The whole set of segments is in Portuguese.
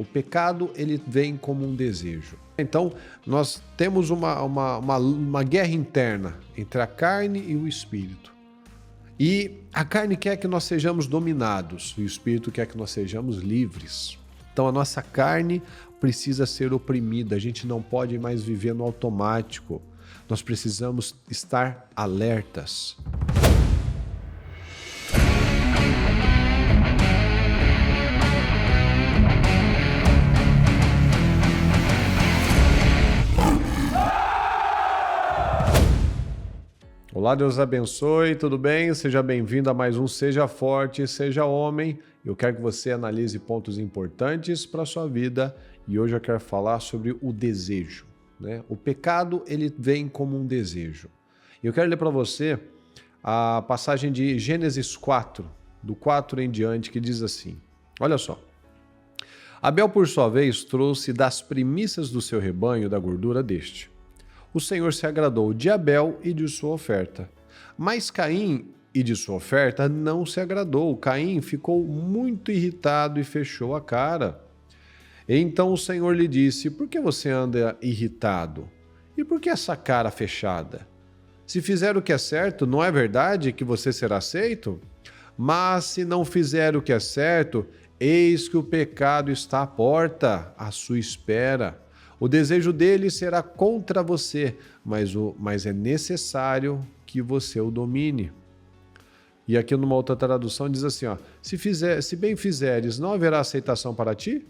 O pecado, ele vem como um desejo. Então, nós temos uma guerra interna entre a carne e o espírito. E a carne quer que nós sejamos dominados, e o espírito quer que nós sejamos livres. Então, a nossa carne precisa ser oprimida, a gente não pode mais viver no automático. Nós precisamos estar alertas. Olá, Deus abençoe, tudo bem? Seja bem-vindo a mais um Seja Forte, Seja Homem. Eu quero que você analise pontos importantes para a sua vida e hoje eu quero falar sobre o desejo, né? O pecado, ele vem como um desejo. Eu quero ler para você a passagem de Gênesis 4, do 4 em diante, que diz assim, olha só. Abel, por sua vez, trouxe das primícias do seu rebanho da gordura deste. O Senhor se agradou de Abel e de sua oferta. Mas Caim e de sua oferta não se agradou. Caim ficou muito irritado e fechou a cara. Então o Senhor lhe disse, por que você anda irritado? E por que essa cara fechada? Se fizer o que é certo, não é verdade que você será aceito? Mas se não fizer o que é certo, eis que o pecado está à porta, à sua espera. O desejo dele será contra você, mas é necessário que você o domine. E aqui numa outra tradução diz assim, ó, se bem fizeres, não haverá aceitação para ti?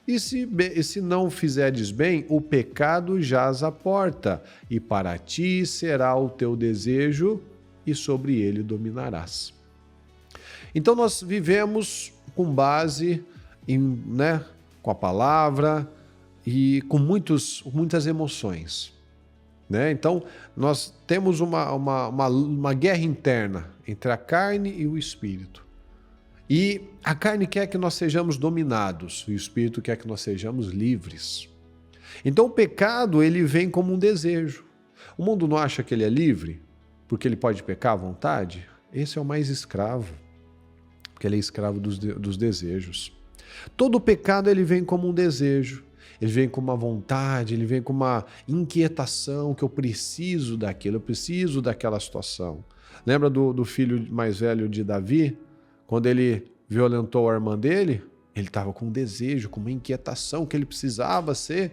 E se não fizeres bem, o pecado jaz à porta, e para ti será o teu desejo, e sobre ele dominarás. Então nós vivemos com base com a palavra, e com muitas emoções, né? Então, nós temos uma guerra interna entre a carne e o espírito. E a carne quer que nós sejamos dominados, e o espírito quer que nós sejamos livres. Então, o pecado, ele vem como um desejo. O mundo não acha que ele é livre, porque ele pode pecar à vontade? Esse é o mais escravo, porque ele é escravo dos desejos. Todo pecado, ele vem como um desejo. Ele vem com uma vontade, ele vem com uma inquietação que eu preciso daquilo, eu preciso daquela situação. Lembra do filho mais velho de Davi? Quando ele violentou a irmã dele, ele estava com um desejo, com uma inquietação que ele precisava ser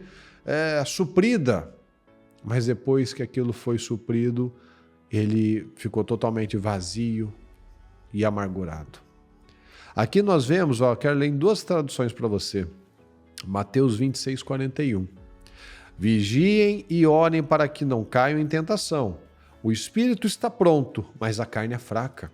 suprida. Mas depois que aquilo foi suprido, ele ficou totalmente vazio e amargurado. Aqui nós vemos, quero ler em duas traduções para você. Mateus 26, 41. Vigiem e orem para que não caiam em tentação. O espírito está pronto, mas a carne é fraca.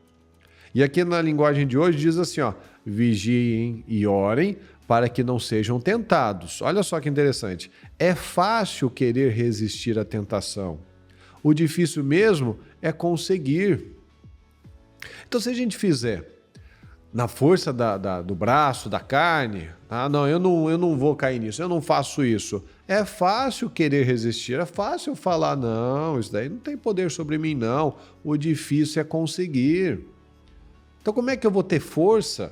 E aqui na linguagem de hoje diz assim, vigiem e orem para que não sejam tentados. Olha só que interessante. É fácil querer resistir à tentação. O difícil mesmo é conseguir. Então, se a gente fizer na força do braço, da carne, não, eu não vou cair nisso, eu não faço isso. É fácil querer resistir, é fácil falar, não, isso daí não tem poder sobre mim, não. O difícil é conseguir. Então, como é que eu vou ter força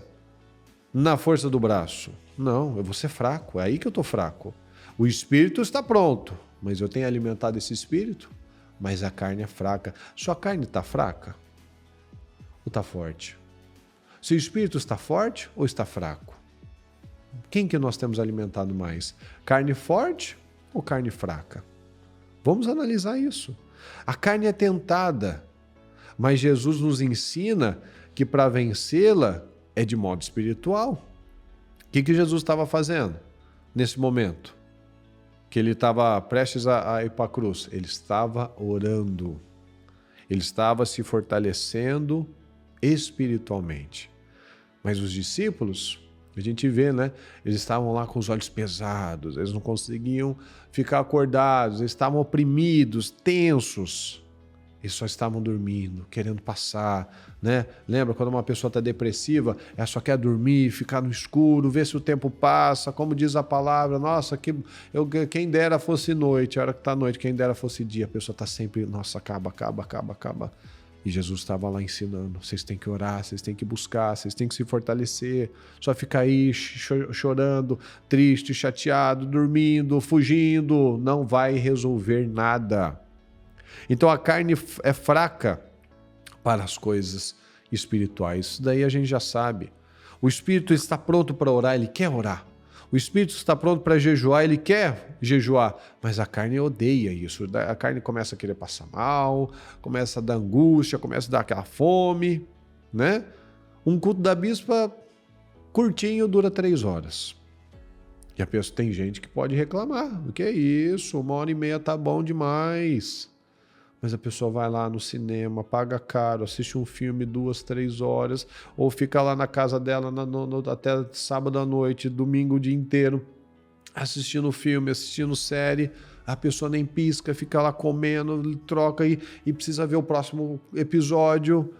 na força do braço? Não, eu vou ser fraco, é aí que eu estou fraco. O espírito está pronto, mas eu tenho alimentado esse espírito, mas a carne é fraca. Sua carne está fraca ou está forte? Se o espírito está forte ou está fraco? Quem que nós temos alimentado mais? Carne forte ou carne fraca? Vamos analisar isso. A carne é tentada, mas Jesus nos ensina que para vencê-la é de modo espiritual. O que Jesus estava fazendo nesse momento? Que ele estava prestes a ir para a cruz? Ele estava orando. Ele estava se fortalecendo espiritualmente. Mas os discípulos, a gente vê, né? Eles estavam lá com os olhos pesados, eles não conseguiam ficar acordados, eles estavam oprimidos, tensos. Eles só estavam dormindo, querendo passar, né? Lembra quando uma pessoa está depressiva, ela só quer dormir, ficar no escuro, ver se o tempo passa, como diz a palavra, nossa, quem dera fosse noite, a hora que está noite, quem dera fosse dia, a pessoa está sempre, nossa, acaba. E Jesus estava lá ensinando, vocês têm que orar, vocês têm que buscar, vocês têm que se fortalecer, só ficar aí chorando, triste, chateado, dormindo, fugindo, não vai resolver nada. Então a carne é fraca para as coisas espirituais, isso daí a gente já sabe. O espírito está pronto para orar, ele quer orar. O espírito está pronto para jejuar, ele quer jejuar, mas a carne odeia isso. A carne começa a querer passar mal, começa a dar angústia, começa a dar aquela fome, né? Um culto da bispa curtinho dura 3 horas. E a pessoa, tem gente que pode reclamar, o que é isso? 1h30 tá bom demais. Mas a pessoa vai lá no cinema, paga caro, assiste um filme 2, 3 horas, ou fica lá na casa dela até sábado à noite, domingo o dia inteiro, assistindo filme, assistindo série, a pessoa nem pisca, fica lá comendo, troca e precisa ver o próximo episódio,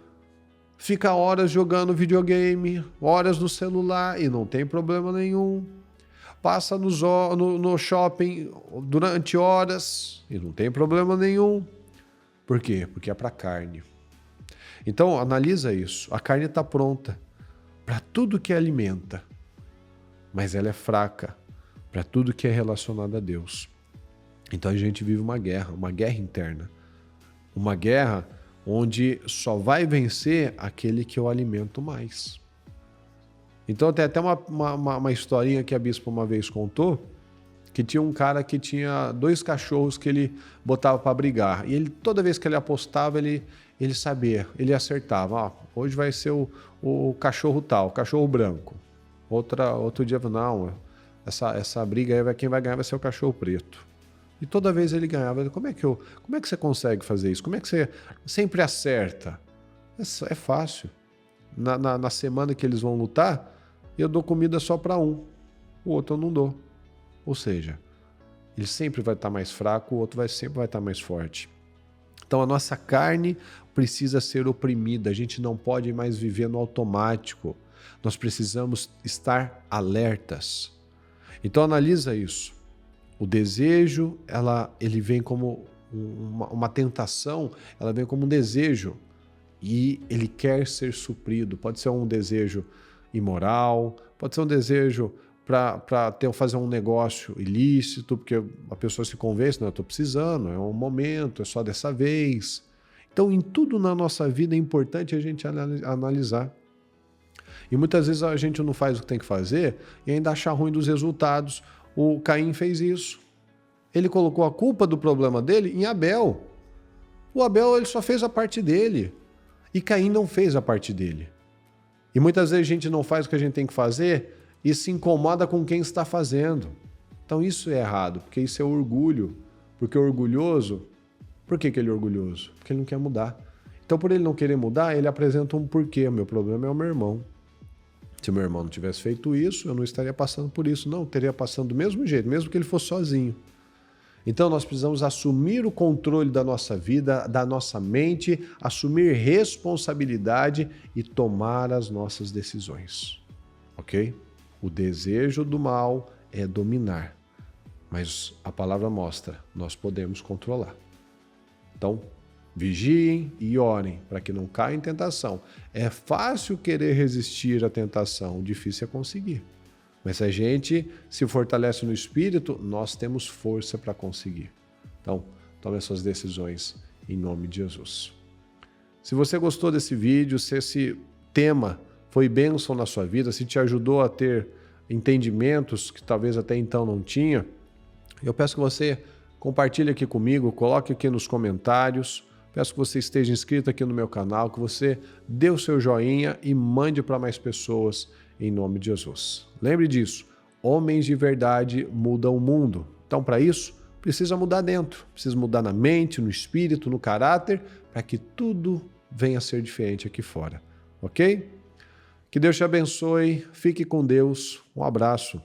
fica horas jogando videogame, horas no celular e não tem problema nenhum. Passa no shopping durante horas e não tem problema nenhum. Por quê? Porque é para a carne. Então, analisa isso. A carne está pronta para tudo que alimenta, mas ela é fraca para tudo que é relacionado a Deus. Então, a gente vive uma guerra interna. Uma guerra onde só vai vencer aquele que eu alimento mais. Então, tem até uma historinha que a bispa uma vez contou, que tinha um cara que tinha 2 cachorros que ele botava para brigar. E ele, toda vez que ele apostava, ele sabia, ele acertava. Hoje vai ser o cachorro tal, o cachorro branco. Outro dia, não, essa briga aí, quem vai ganhar vai ser o cachorro preto. E toda vez ele ganhava. Como é que você consegue fazer isso? Como é que você sempre acerta? É fácil. Na semana que eles vão lutar, eu dou comida só para um, o outro eu não dou. Ou seja, ele sempre vai estar mais fraco, o outro sempre vai estar mais forte. Então a nossa carne precisa ser oprimida, a gente não pode mais viver no automático. Nós precisamos estar alertas. Então analisa isso. O desejo, ele vem como uma tentação, ela vem como um desejo e ele quer ser suprido. Pode ser um desejo imoral, pode ser um desejo para fazer um negócio ilícito, porque a pessoa se convence, não, eu estou precisando, é um momento, é só dessa vez. Então, em tudo na nossa vida é importante a gente analisar. E muitas vezes a gente não faz o que tem que fazer e ainda acha ruim dos resultados. O Caim fez isso. Ele colocou a culpa do problema dele em Abel. O Abel ele só fez a parte dele e Caim não fez a parte dele. E muitas vezes a gente não faz o que a gente tem que fazer e se incomoda com quem está fazendo. Então isso é errado, porque isso é orgulho. Porque o orgulhoso, por que ele é orgulhoso? Porque ele não quer mudar. Então por ele não querer mudar, ele apresenta um porquê. Meu problema é o meu irmão. Se meu irmão não tivesse feito isso, eu não estaria passando por isso. Não, eu teria passando do mesmo jeito, mesmo que ele fosse sozinho. Então nós precisamos assumir o controle da nossa vida, da nossa mente, assumir responsabilidade e tomar as nossas decisões. Ok? O desejo do mal é dominar, mas a palavra mostra, nós podemos controlar. Então, vigiem e orem para que não caia em tentação. É fácil querer resistir à tentação, difícil é conseguir. Mas se a gente se fortalece no espírito, nós temos força para conseguir. Então, tome as suas decisões em nome de Jesus. Se você gostou desse vídeo, se esse tema foi bênção na sua vida, se te ajudou a ter entendimentos que talvez até então não tinha, eu peço que você compartilhe aqui comigo, coloque aqui nos comentários, peço que você esteja inscrito aqui no meu canal, que você dê o seu joinha e mande para mais pessoas em nome de Jesus. Lembre disso, homens de verdade mudam o mundo. Então, para isso, precisa mudar dentro, precisa mudar na mente, no espírito, no caráter, para que tudo venha a ser diferente aqui fora, ok? Que Deus te abençoe, fique com Deus, um abraço.